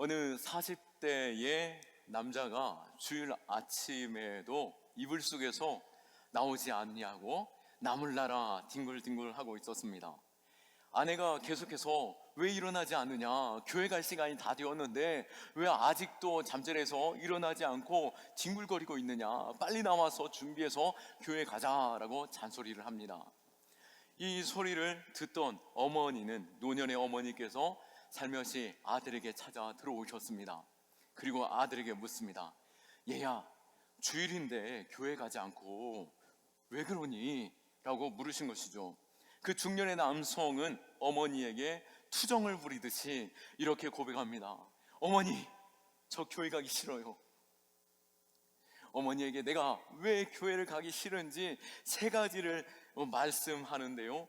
어느 40대의 남자가 주일 아침에도 이불 속에서 나오지 않냐고 나물나라 뒹굴뒹굴 하고 있었습니다. 아내가 계속해서 왜 일어나지 않느냐, 교회 갈 시간이 다 되었는데 왜 아직도 잠자리에서 일어나지 않고 뒹굴거리고 있느냐, 빨리 나와서 준비해서 교회 가자라고 잔소리를 합니다. 이 소리를 듣던 어머니는, 노년의 어머니께서 살며시 아들에게 찾아 들어오셨습니다. 그리고 아들에게 묻습니다. 얘야, 주일인데 교회 가지 않고 왜 그러니? 라고 물으신 것이죠. 그 중년의 남성은 어머니에게 투정을 부리듯이 이렇게 고백합니다. 어머니, 저 교회 가기 싫어요. 어머니에게 내가 왜 교회를 가기 싫은지 세 가지를 말씀하는데요,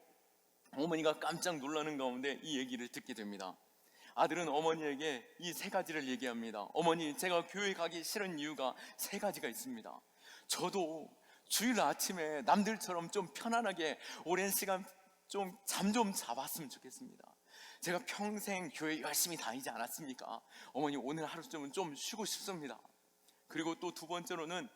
어머니가 깜짝 놀라는 가운데 이 얘기를 듣게 됩니다. 아들은 어머니에게 이 세 가지를 얘기합니다. 어머니, 제가 교회 가기 싫은 이유가 세 가지가 있습니다. 저도 주일 아침에 남들처럼 좀 편안하게 오랜 시간 좀 잠 좀 자봤으면 좋겠습니다. 제가 평생 교회 열심히 다니지 않았습니까? 어머니, 오늘 하루쯤은 좀 쉬고 싶습니다. 그리고 또 두 번째로는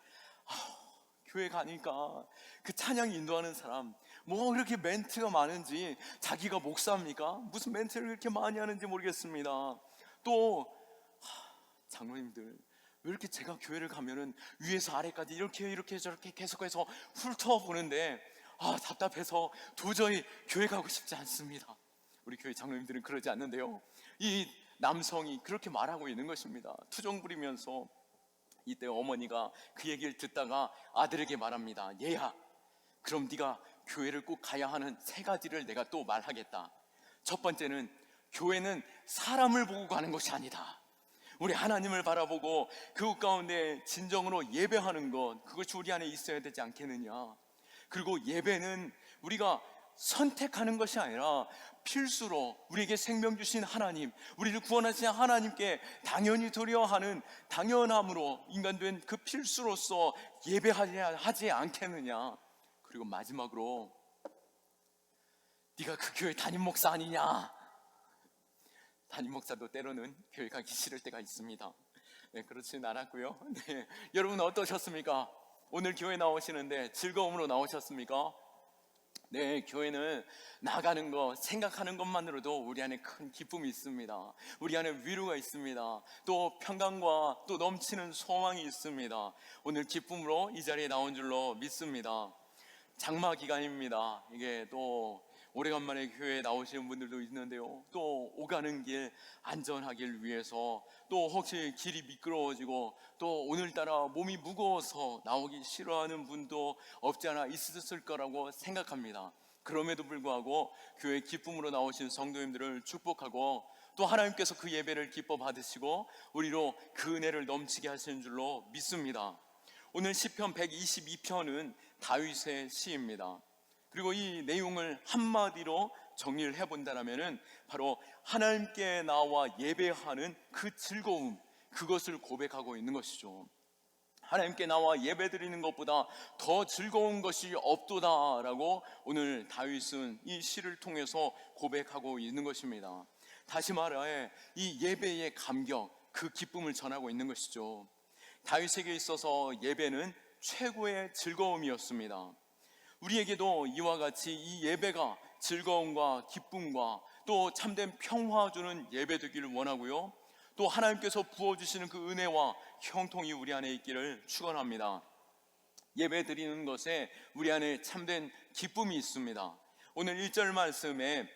교회 가니까 그 찬양 인도하는 사람 뭐 그렇게 멘트가 많은지, 자기가 목사입니까? 무슨 멘트를 그렇게 많이 하는지 모르겠습니다. 또 장로님들 왜 이렇게 제가 교회를 가면은 위에서 아래까지 이렇게 저렇게 계속해서 훑어보는데 답답해서 도저히 교회 가고 싶지 않습니다. 우리 교회 장로님들은 그러지 않는데요, 이 남성이 그렇게 말하고 있는 것입니다. 투정 부리면서. 이때 어머니가 그 얘기를 듣다가 아들에게 말합니다. 얘야, 그럼 네가 교회를 꼭 가야 하는 세 가지를 내가 또 말하겠다. 첫 번째는, 교회는 사람을 보고 가는 것이 아니다. 우리 하나님을 바라보고 그곳 가운데 진정으로 예배하는 것, 그것이 우리 안에 있어야 되지 않겠느냐. 그리고 예배는 우리가 선택하는 것이 아니라 필수로 우리에게 생명 주신 하나님, 우리를 구원하신 하나님께 당연히 드려야 하는 당연함으로 인간된 그 필수로서 예배하지 않겠느냐. 그리고 마지막으로, 네가 그 교회 담임 목사 아니냐. 담임 목사도 때로는 교회 가기 싫을 때가 있습니다. 네, 그렇지는 않았고요. 네, 여러분 어떠셨습니까? 오늘 교회 나오시는데 즐거움으로 나오셨습니까? 네, 교회는 나가는 것, 생각하는 것만으로도 우리 안에 큰 기쁨이 있습니다. 우리 안에 위로가 있습니다. 또 평강과 또 넘치는 소망이 있습니다. 오늘 기쁨으로 이 자리에 나온 줄로 믿습니다. 장마 기간입니다. 이게 또 오래간만에 교회에 나오시는 분들도 있는데요, 또 오가는 길 안전하길 위해서, 또 혹시 길이 미끄러워지고 또 오늘따라 몸이 무거워서 나오기 싫어하는 분도 없지 않아 있었을 거라고 생각합니다. 그럼에도 불구하고 교회 기쁨으로 나오신 성도님들을 축복하고, 또 하나님께서 그 예배를 기뻐 받으시고 우리로 그 은혜를 넘치게 하시는 줄로 믿습니다. 오늘 시편 122편은 다윗의 시입니다. 그리고 이 내용을 한마디로 정리를 해본다면 바로 하나님께 나와 예배하는 그 즐거움, 그것을 고백하고 있는 것이죠. 하나님께 나와 예배드리는 것보다 더 즐거운 것이 없도다라고 오늘 다윗은 이 시를 통해서 고백하고 있는 것입니다. 다시 말해 이 예배의 감격, 그 기쁨을 전하고 있는 것이죠. 다윗에게 있어서 예배는 최고의 즐거움이었습니다. 우리에게도 이와 같이 이 예배가 즐거움과 기쁨과 또 참된 평화 주는 예배 되기를 원하고요, 또 하나님께서 부어주시는 그 은혜와 형통이 우리 안에 있기를 축원합니다. 예배 드리는 것에 우리 안에 참된 기쁨이 있습니다. 오늘 1절 말씀에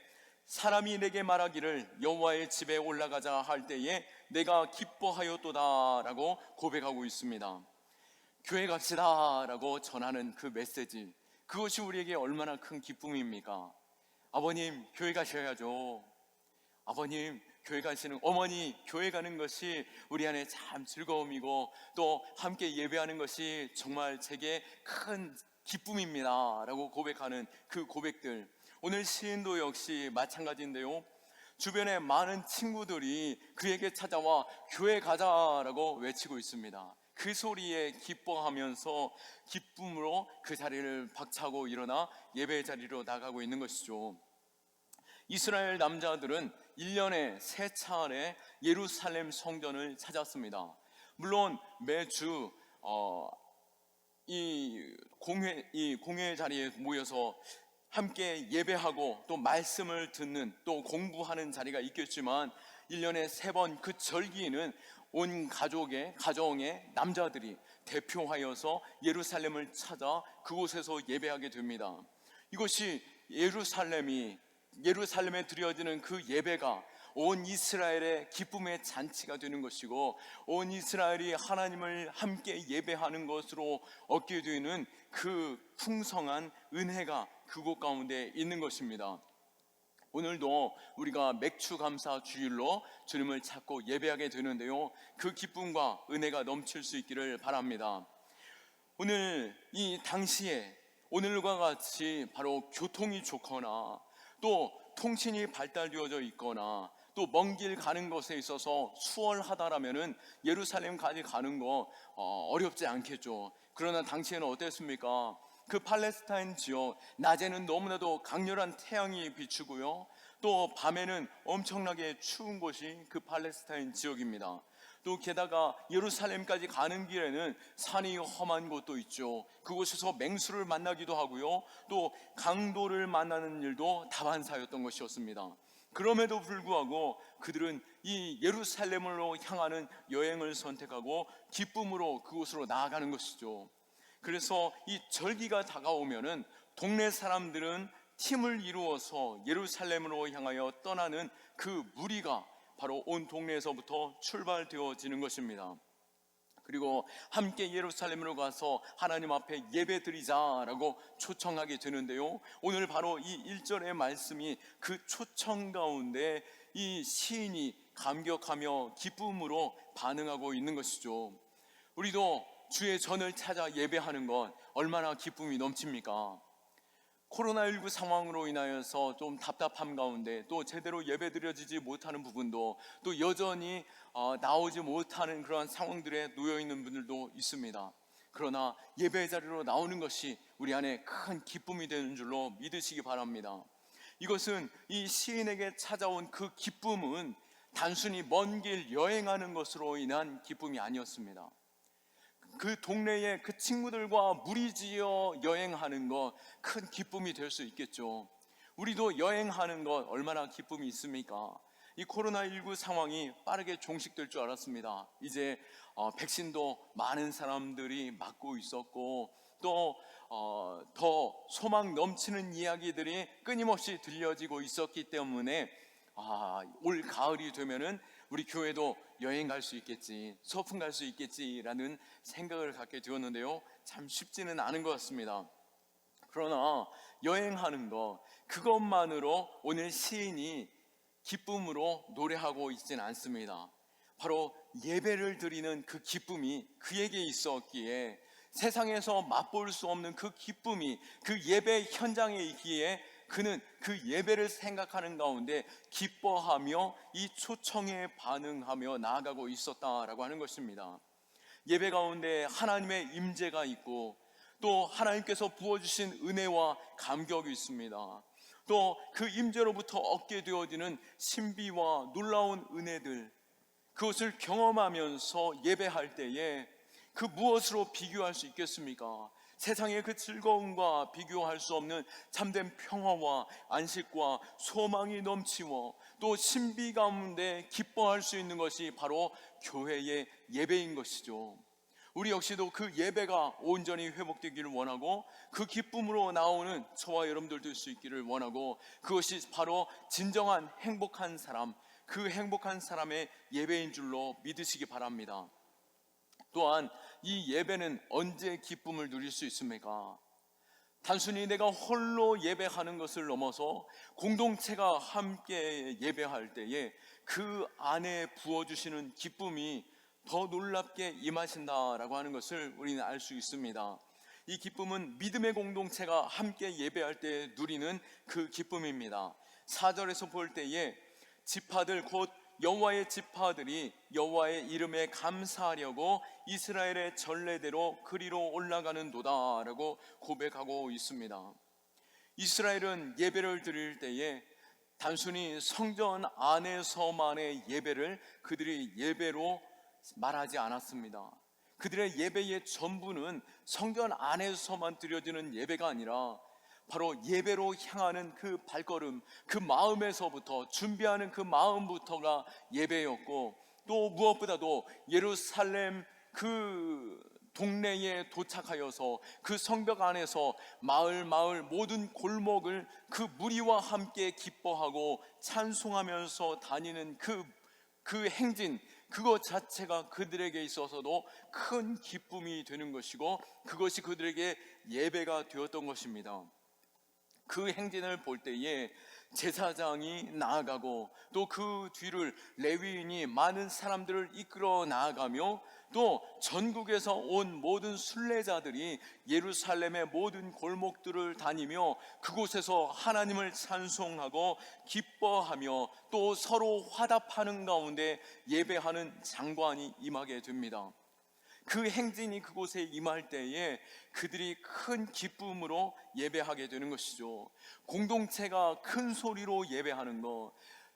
사람이 내게 말하기를 여호와의 집에 올라가자 할 때에 내가 기뻐하였도다 라고 고백하고 있습니다. 교회 갑시다 라고 전하는 그 메시지, 그것이 우리에게 얼마나 큰 기쁨입니까? 아버님, 교회 가셔야죠. 아버님, 교회 가시는, 어머니, 교회 가는 것이 우리 안에 참 즐거움이고 또 함께 예배하는 것이 정말 제게 큰 기쁨입니다 라고 고백하는 그 고백들, 오늘 시인도 역시 마찬가지인데요, 주변에 많은 친구들이 그에게 찾아와 교회 가자라고 외치고 있습니다. 그 소리에 기뻐하면서 기쁨으로 그 자리를 박차고 일어나 예배 자리로 나가고 있는 것이죠. 이스라엘 남자들은 1년에 3차례 예루살렘 성전을 찾았습니다. 물론 매주 이 공회 자리에 모여서 함께 예배하고 또 말씀을 듣는 또 공부하는 자리가 있겠지만 1년에 3번 그 절기에는 온 가정의 남자들이 대표하여서 예루살렘을 찾아 그곳에서 예배하게 됩니다. 이것이 예루살렘에 드려지는 그 예배가 온 이스라엘의 기쁨의 잔치가 되는 것이고, 온 이스라엘이 하나님을 함께 예배하는 것으로 얻게 되는 그 풍성한 은혜가 그곳 가운데 있는 것입니다. 오늘도 우리가 맥주감사 주일로 주님을 찾고 예배하게 되는데요, 그 기쁨과 은혜가 넘칠 수 있기를 바랍니다. 오늘 이 당시에 오늘과 같이 바로 교통이 좋거나 또 통신이 발달되어져 있거나 또 먼 길 가는 것에 있어서 수월하다라면은 예루살렘까지 가는 거 어렵지 않겠죠. 그러나 당시에는 어땠습니까? 그 팔레스타인 지역, 낮에는 너무나도 강렬한 태양이 비추고요, 또 밤에는 엄청나게 추운 곳이 그 팔레스타인 지역입니다. 또 게다가 예루살렘까지 가는 길에는 산이 험한 곳도 있죠. 그곳에서 맹수를 만나기도 하고요, 또 강도를 만나는 일도 다반사였던 것이었습니다. 그럼에도 불구하고 그들은 이 예루살렘으로 향하는 여행을 선택하고 기쁨으로 그곳으로 나아가는 것이죠. 그래서 이 절기가 다가오면은 동네 사람들은 팀을 이루어서 예루살렘으로 향하여 떠나는 그 무리가 바로 온 동네에서부터 출발되어지는 것입니다. 그리고 함께 예루살렘으로 가서 하나님 앞에 예배드리자라고 초청하게 되는데요, 오늘 바로 이 1절의 말씀이 그 초청 가운데 이 시인이 감격하며 기쁨으로 반응하고 있는 것이죠. 우리도 주의 전을 찾아 예배하는 것 얼마나 기쁨이 넘칩니까? 코로나19 상황으로 인하여서 좀 답답함 가운데 또 제대로 예배드려지지 못하는 부분도 또 여전히 나오지 못하는 그러한 상황들에 놓여있는 분들도 있습니다. 그러나 예배 자리로 나오는 것이 우리 안에 큰 기쁨이 되는 줄로 믿으시기 바랍니다. 이것은 이 시인에게 찾아온 그 기쁨은 단순히 먼 길 여행하는 것으로 인한 기쁨이 아니었습니다. 그 동네에 그 친구들과 무리지어 여행하는 것 큰 기쁨이 될 수 있겠죠. 우리도 여행하는 것 얼마나 기쁨이 있습니까? 이 코로나19 상황이 빠르게 종식될 줄 알았습니다. 이제 백신도 많은 사람들이 맞고 있었고 또 더 소망 넘치는 이야기들이 끊임없이 들려지고 있었기 때문에 올 가을이 되면은 우리 교회도 여행 갈 수 있겠지, 소풍 갈 수 있겠지라는 생각을 갖게 되었는데요, 참 쉽지는 않은 것 같습니다. 그러나 여행하는 것 그것만으로 오늘 시인이 기쁨으로 노래하고 있지는 않습니다. 바로 예배를 드리는 그 기쁨이 그에게 있었기에, 세상에서 맛볼 수 없는 그 기쁨이 그 예배 현장에 있기에 그는 그 예배를 생각하는 가운데 기뻐하며 이 초청에 반응하며 나아가고 있었다라고 하는 것입니다. 예배 가운데 하나님의 임재가 있고 또 하나님께서 부어주신 은혜와 감격이 있습니다. 또 그 임재로부터 얻게 되어지는 신비와 놀라운 은혜들, 그것을 경험하면서 예배할 때에 그 무엇으로 비교할 수 있겠습니까? 세상의 그 즐거움과 비교할 수 없는 참된 평화와 안식과 소망이 넘치고 또 신비 가운데 기뻐할 수 있는 것이 바로 교회의 예배인 것이죠. 우리 역시도 그 예배가 온전히 회복되기를 원하고 그 기쁨으로 나오는 저와 여러분들 될 수 있기를 원하고, 그것이 바로 진정한 행복한 사람, 그 행복한 사람의 예배인 줄로 믿으시기 바랍니다. 또한 이 예배는 언제 기쁨을 누릴 수 있습니까? 단순히 내가 홀로 예배하는 것을 넘어서 공동체가 함께 예배할 때에 그 안에 부어주시는 기쁨이 더 놀랍게 임하신다라고 하는 것을 우리는 알 수 있습니다. 이 기쁨은 믿음의 공동체가 함께 예배할 때 누리는 그 기쁨입니다. 4절에서 볼 때에 지파들 곧 여호와의 지파들이 여호와의 이름에 감사하려고 이스라엘의 전례대로 그리로 올라가는 도다라고 고백하고 있습니다. 이스라엘은 예배를 드릴 때에 단순히 성전 안에서만의 예배를 그들이 예배로 말하지 않았습니다. 그들의 예배의 전부는 성전 안에서만 드려지는 예배가 아니라 바로 예배로 향하는 그 발걸음, 그 마음에서부터 준비하는 그 마음부터가 예배였고, 또 무엇보다도 예루살렘 그 동네에 도착하여서 그 성벽 안에서 마을 모든 골목을 그 무리와 함께 기뻐하고 찬송하면서 다니는 그 행진, 그것 자체가 그들에게 있어서도 큰 기쁨이 되는 것이고, 그것이 그들에게 예배가 되었던 것입니다. 그 행진을 볼 때에 제사장이 나아가고, 또 그 뒤를 레위인이 많은 사람들을 이끌어 나아가며, 또 전국에서 온 모든 순례자들이 예루살렘의 모든 골목들을 다니며 그곳에서 하나님을 찬송하고 기뻐하며 또 서로 화답하는 가운데 예배하는 장관이 임하게 됩니다. 그 행진이 그곳에 임할 때에 그들이 큰 기쁨으로 예배하게 되는 것이죠. 공동체가 큰 소리로 예배하는 것,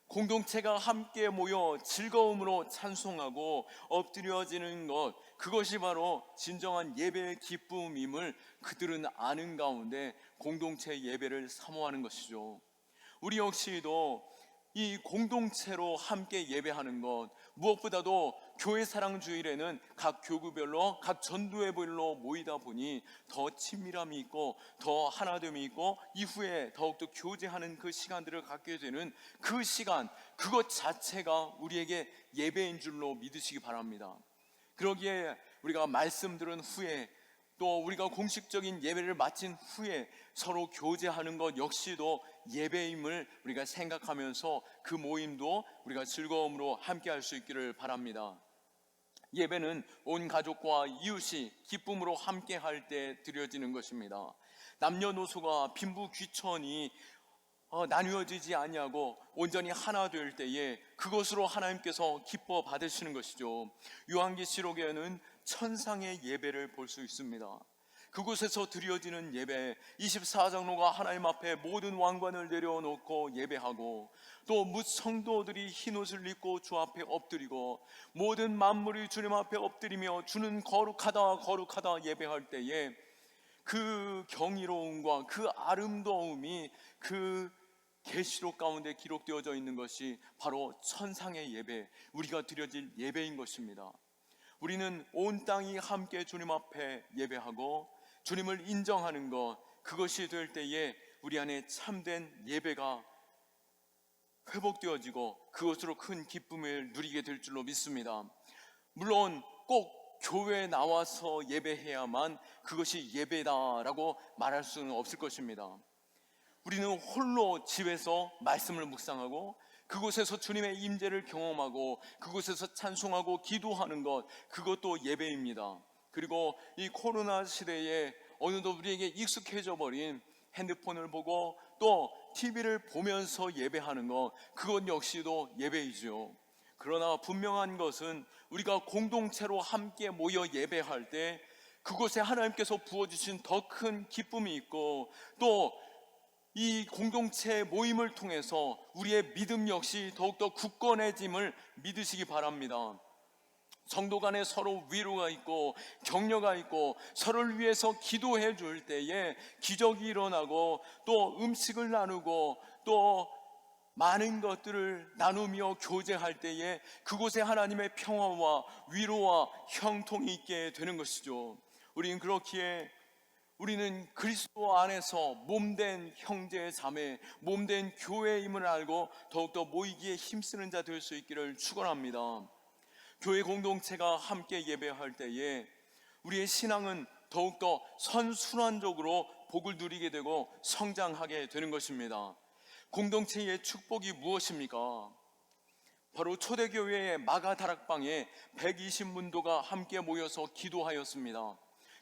공동체가 함께 모여 즐거움으로 찬송하고 엎드려지는 것, 그것이 바로 진정한 예배의 기쁨임을 그들은 아는 가운데 공동체 예배를 사모하는 것이죠. 우리 역시도 이 공동체로 함께 예배하는 것, 무엇보다도 교회 사랑 주일에는 각 교구별로, 각 전도회별로 모이다 보니 더 친밀함이 있고 더 하나됨이 있고, 이후에 더욱더 교제하는 그 시간들을 갖게 되는 그 시간, 그것 자체가 우리에게 예배인 줄로 믿으시기 바랍니다. 그러기에 우리가 말씀 들은 후에, 또 우리가 공식적인 예배를 마친 후에 서로 교제하는 것 역시도 예배임을 우리가 생각하면서 그 모임도 우리가 즐거움으로 함께 할 수 있기를 바랍니다. 예배는 온 가족과 이웃이 기쁨으로 함께 할 때 드려지는 것입니다. 남녀노소가 빈부 귀천이 나뉘어지지 아니하고 온전히 하나 될 때에 그것으로 하나님께서 기뻐 받으시는 것이죠. 요한계시록에는 천상의 예배를 볼 수 있습니다. 그곳에서 드려지는 예배, 24장로가 하나님 앞에 모든 왕관을 내려놓고 예배하고, 또 뭇 성도들이 흰옷을 입고 주 앞에 엎드리고, 모든 만물이 주님 앞에 엎드리며 주는 거룩하다 거룩하다 예배할 때에 그 경이로움과 그 아름다움이 그 계시록 가운데 기록되어져 있는 것이 바로 천상의 예배, 우리가 드려질 예배인 것입니다. 우리는 온 땅이 함께 주님 앞에 예배하고 주님을 인정하는 것, 그것이 될 때에 우리 안에 참된 예배가 회복되어지고 그것으로 큰 기쁨을 누리게 될 줄로 믿습니다. 물론 꼭 교회에 나와서 예배해야만 그것이 예배다라고 말할 수는 없을 것입니다. 우리는 홀로 집에서 말씀을 묵상하고 그곳에서 주님의 임재를 경험하고 그곳에서 찬송하고 기도하는 것, 그것도 예배입니다. 그리고 이 코로나 시대에 어느덧 우리에게 익숙해져 버린 핸드폰을 보고 또 TV를 보면서 예배하는 것, 그것 역시도 예배이죠. 그러나 분명한 것은 우리가 공동체로 함께 모여 예배할 때 그곳에 하나님께서 부어주신 더 큰 기쁨이 있고, 또 이 공동체 모임을 통해서 우리의 믿음 역시 더욱더 굳건해짐을 믿으시기 바랍니다. 성도 간에 서로 위로가 있고 격려가 있고 서로를 위해서 기도해 줄 때에 기적이 일어나고, 또 음식을 나누고 또 많은 것들을 나누며 교제할 때에 그곳에 하나님의 평화와 위로와 형통이 있게 되는 것이죠. 우리는 그렇기에 우리는 그리스도 안에서 몸된 형제 자매, 몸된 교회임을 알고 더욱더 모이기에 힘쓰는 자 될 수 있기를 축원합니다. 교회 공동체가 함께 예배할 때에 우리의 신앙은 더욱더 선순환적으로 복을 누리게 되고 성장하게 되는 것입니다. 공동체의 축복이 무엇입니까? 바로 초대교회의 마가다락방에 120문도가 함께 모여서 기도하였습니다.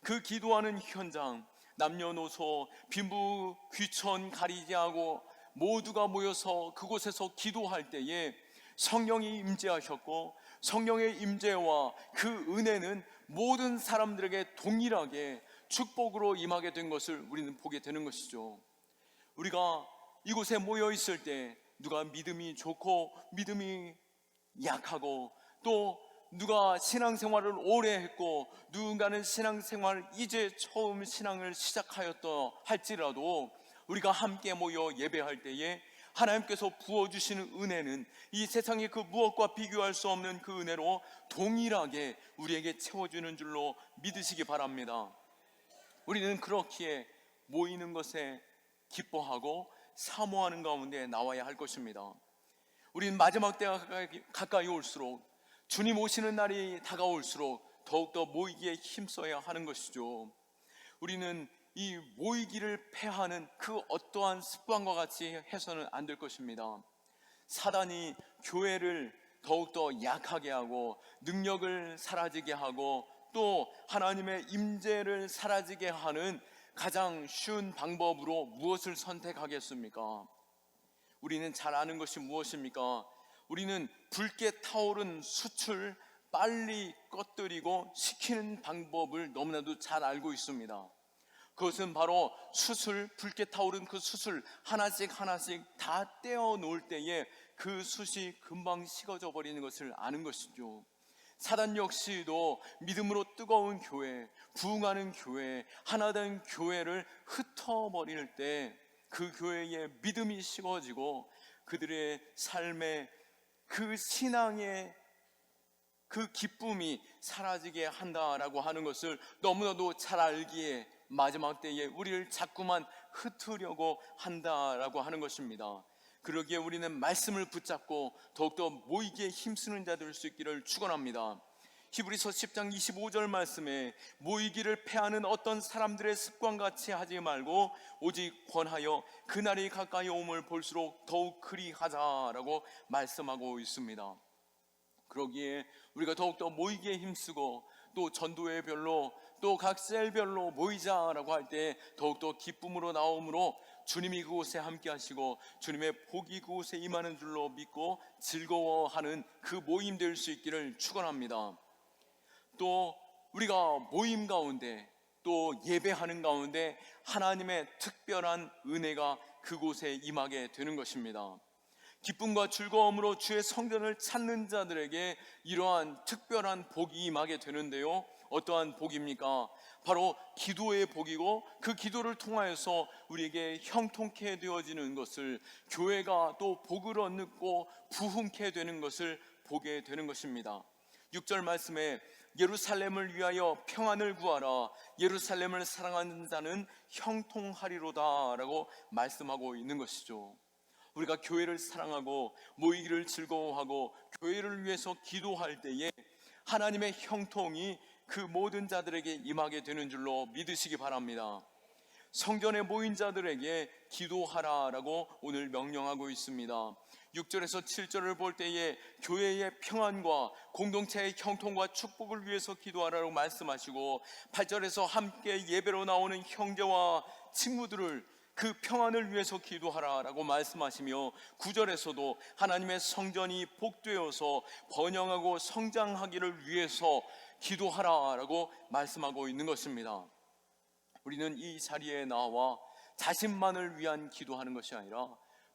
그 기도하는 현장, 남녀노소, 빈부 귀천 가리지 않고 모두가 모여서 그곳에서 기도할 때에 성령이 임재하셨고, 성령의 임재와 그 은혜는 모든 사람들에게 동일하게 축복으로 임하게 된 것을 우리는 보게 되는 것이죠. 우리가 이곳에 모여 있을 때 누가 믿음이 좋고 믿음이 약하고, 또 누가 신앙생활을 오래 했고 누군가는 신앙생활 이제 처음 신앙을 시작하였다 할지라도, 우리가 함께 모여 예배할 때에 하나님께서 부어주시는 은혜는 이 세상의 그 무엇과 비교할 수 없는 그 은혜로 동일하게 우리에게 채워주는 줄로 믿으시기 바랍니다. 우리는 그렇기에 모이는 것에 기뻐하고 사모하는 가운데 나와야 할 것입니다. 우리는 마지막 때가 가까이 올수록, 주님 오시는 날이 다가올수록 더욱더 모이기에 힘써야 하는 것이죠. 우리는 이 모이기를 패하는 그 어떠한 습관과 같이 해서는 안 될 것입니다. 사단이 교회를 더욱더 약하게 하고 능력을 사라지게 하고 또 하나님의 임재를 사라지게 하는 가장 쉬운 방법으로 무엇을 선택하겠습니까? 우리는 잘 아는 것이 무엇입니까? 우리는 붉게 타오른 숯을 빨리 꺼뜨리고 식히는 방법을 너무나도 잘 알고 있습니다. 그것은 바로 숯을, 붉게 타오른 그 숯을 하나씩 하나씩 다 떼어 놓을 때에 그 숯이 금방 식어져 버리는 것을 아는 것이죠. 사단 역시도 믿음으로 뜨거운 교회, 부흥하는 교회, 하나된 교회를 흩어버릴 때 그 교회의 믿음이 식어지고 그들의 삶의 그 신앙의 그 기쁨이 사라지게 한다라고 하는 것을 너무나도 잘 알기에 마지막 때에 우리를 자꾸만 흩으려고 한다라고 하는 것입니다. 그러기에 우리는 말씀을 붙잡고 더욱더 모이기에 힘쓰는 자 될 수 있기를 축원합니다. 히브리서 10장 25절 말씀에 모이기를 패하는 어떤 사람들의 습관같이 하지 말고 오직 권하여 그날이 가까이 오음을 볼수록 더욱 그리하자라고 말씀하고 있습니다. 그러기에 우리가 더욱더 모이기에 힘쓰고 또 전도회별로 또 각 셀별로 모이자라고 할 때 더욱더 기쁨으로 나옴으로 주님이 그곳에 함께 하시고 주님의 복이 그곳에 임하는 줄로 믿고 즐거워하는 그 모임 될 수 있기를 축원합니다. 또 우리가 모임 가운데 또 예배하는 가운데 하나님의 특별한 은혜가 그곳에 임하게 되는 것입니다. 기쁨과 즐거움으로 주의 성전을 찾는 자들에게 이러한 특별한 복이 임하게 되는데요, 어떠한 복입니까? 바로 기도의 복이고 그 기도를 통하여서 우리에게 형통케 되어지는 것을, 교회가 또 복을 얻고 부흥케 되는 것을 보게 되는 것입니다. 6절 말씀에 예루살렘을 위하여 평안을 구하라, 예루살렘을 사랑하는 자는 형통하리로다 라고 말씀하고 있는 것이죠. 우리가 교회를 사랑하고 모이기를 즐거워하고 교회를 위해서 기도할 때에 하나님의 형통이 그 모든 자들에게 임하게 되는 줄로 믿으시기 바랍니다. 성전에 모인 자들에게 기도하라라고 오늘 명령하고 있습니다. 6절에서 7절을 볼 때에 교회의 평안과 공동체의 형통과 축복을 위해서 기도하라고 말씀하시고, 8절에서 함께 예배로 나오는 형제와 친구들을 그 평안을 위해서 기도하라라고 말씀하시며, 9절에서도 하나님의 성전이 복되어서 번영하고 성장하기를 위해서 기도하라라고 말씀하고 있는 것입니다. 우리는 이 자리에 나와 자신만을 위한 기도하는 것이 아니라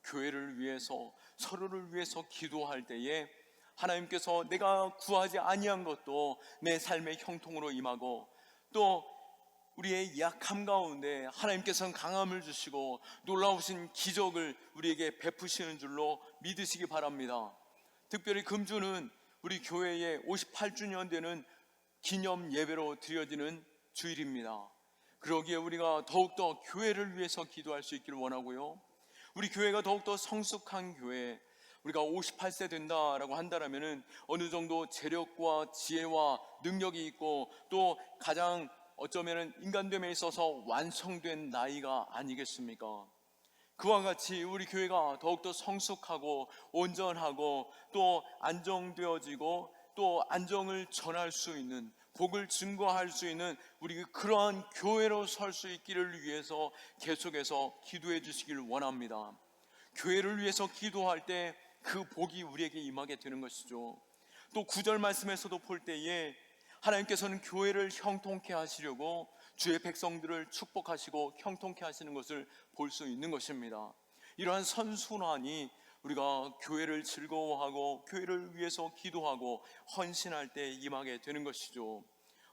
교회를 위해서, 서로를 위해서 기도할 때에 하나님께서 내가 구하지 아니한 것도 내 삶의 형통으로 임하고, 또 우리의 약함 가운데 하나님께서는 강함을 주시고 놀라우신 기적을 우리에게 베푸시는 줄로 믿으시기 바랍니다. 특별히 금주는 우리 교회의 58주년 되는 기념 예배로 드려지는 주일입니다. 그러기에 우리가 더욱더 교회를 위해서 기도할 수 있기를 원하고요, 우리 교회가 더욱더 성숙한 교회, 우리가 58세 된다라고 한다면 어느 정도 재력과 지혜와 능력이 있고 또 가장 어쩌면 인간됨에 있어서 완성된 나이가 아니겠습니까? 그와 같이 우리 교회가 더욱더 성숙하고 온전하고 또 안정되어지고 또 안정을 전할 수 있는, 복을 증거할 수 있는 우리 그러한 교회로 설 수 있기를 위해서 계속해서 기도해 주시기를 원합니다. 교회를 위해서 기도할 때 그 복이 우리에게 임하게 되는 것이죠. 또 9절 말씀에서도 볼 때에 하나님께서는 교회를 형통케 하시려고 주의 백성들을 축복하시고 형통케 하시는 것을 볼 수 있는 것입니다. 이러한 선순환이 우리가 교회를 즐거워하고 교회를 위해서 기도하고 헌신할 때 임하게 되는 것이죠.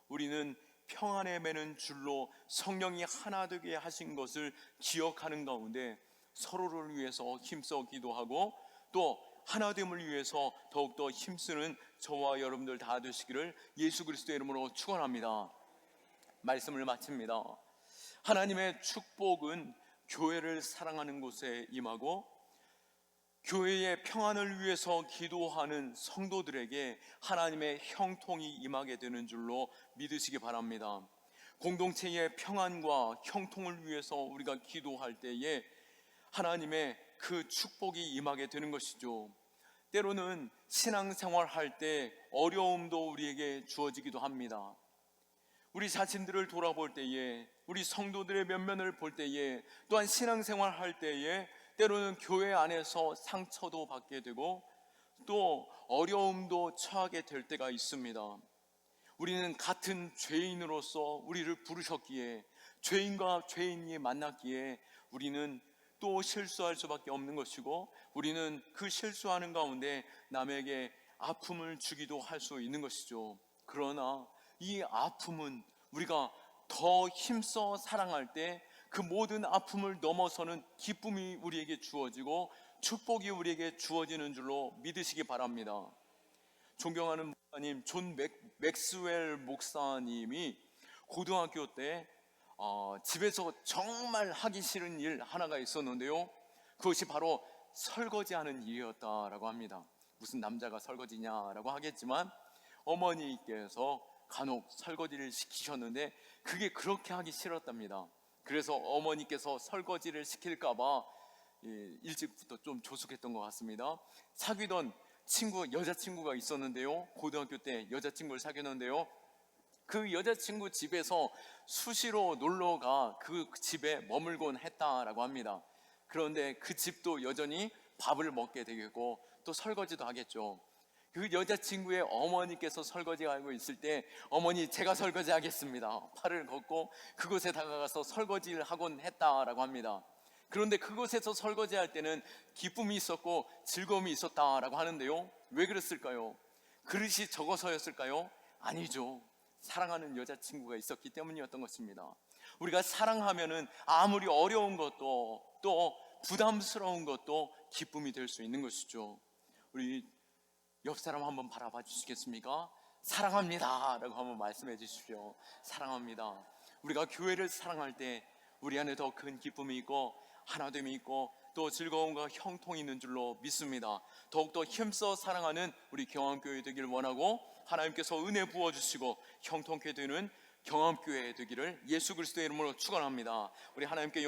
우리는 평안에 매는 줄로 성령이 하나 되게 하신 것을 기억하는 가운데 서로를 위해서 힘써 기도하고 또 하나됨을 위해서 더욱더 힘쓰는 저와 여러분들 다 되시기를 예수 그리스도의 이름으로 축원합니다. 말씀을 마칩니다. 하나님의 축복은 교회를 사랑하는 곳에 임하고 교회의 평안을 위해서 기도하는 성도들에게 하나님의 형통이 임하게 되는 줄로 믿으시기 바랍니다. 공동체의 평안과 형통을 위해서 우리가 기도할 때에 하나님의 그 축복이 임하게 되는 것이죠. 때로는 신앙생활 할 때 어려움도 우리에게 주어지기도 합니다. 우리 자신들을 돌아볼 때에, 우리 성도들의 면면을 볼 때에, 또한 신앙생활 할 때에 때로는 교회 안에서 상처도 받게 되고 또 어려움도 처하게 될 때가 있습니다. 우리는 같은 죄인으로서 우리를 부르셨기에, 죄인과 죄인이 만났기에 우리는 또 실수할 수밖에 없는 것이고, 우리는 그 실수하는 가운데 남에게 아픔을 주기도 할 수 있는 것이죠. 그러나 이 아픔은 우리가 더 힘써 사랑할 때 그 모든 아픔을 넘어서는 기쁨이 우리에게 주어지고 축복이 우리에게 주어지는 줄로 믿으시기 바랍니다. 존경하는 목사님 존 맥스웰 목사님이 고등학교 때 집에서 정말 하기 싫은 일 하나가 있었는데요, 그것이 바로 설거지하는 일이었다라고 합니다. 무슨 남자가 설거지냐라고 하겠지만 어머니께서 간혹 설거지를 시키셨는데 그게 그렇게 하기 싫었답니다. 그래서 어머니께서 설거지를 시킬까봐 일찍부터 좀 조숙했던 것 같습니다. 사귀던 여자친구가 있었는데요, 고등학교 때 여자친구를 사귀었는데요, 그 여자친구 집에서 수시로 놀러가 그 집에 머물곤 했다라고 합니다. 그런데 그 집도 여전히 밥을 먹게 되겠고 또 설거지도 하겠죠. 그 여자친구의 어머니께서 설거지하고 있을 때 어머니 제가 설거지 하겠습니다, 팔을 걷고 그곳에 다가가서 설거지를 하곤 했다라고 합니다. 그런데 그곳에서 설거지할 때는 기쁨이 있었고 즐거움이 있었다라고 하는데요, 왜 그랬을까요? 그릇이 적어서였을까요? 아니죠. 사랑하는 여자친구가 있었기 때문이었던 것입니다. 우리가 사랑하면은 아무리 어려운 것도 또 부담스러운 것도 기쁨이 될 수 있는 것이죠. 우리 옆 사람 한번 바라봐 주시겠습니까? 사랑합니다 라고 한번 말씀해 주십시오. 사랑합니다. 우리가 교회를 사랑할 때 우리 안에 더 큰 기쁨이 있고 하나됨이 있고 또 즐거움과 형통이 있는 줄로 믿습니다. 더욱더 힘써 사랑하는 우리 경암교회 되기를 원하고 하나님께서 은혜 부어주시고 형통케 되는 경암교회 되기를 예수 그리스도의 이름으로 축원합니다. 우리 하나님께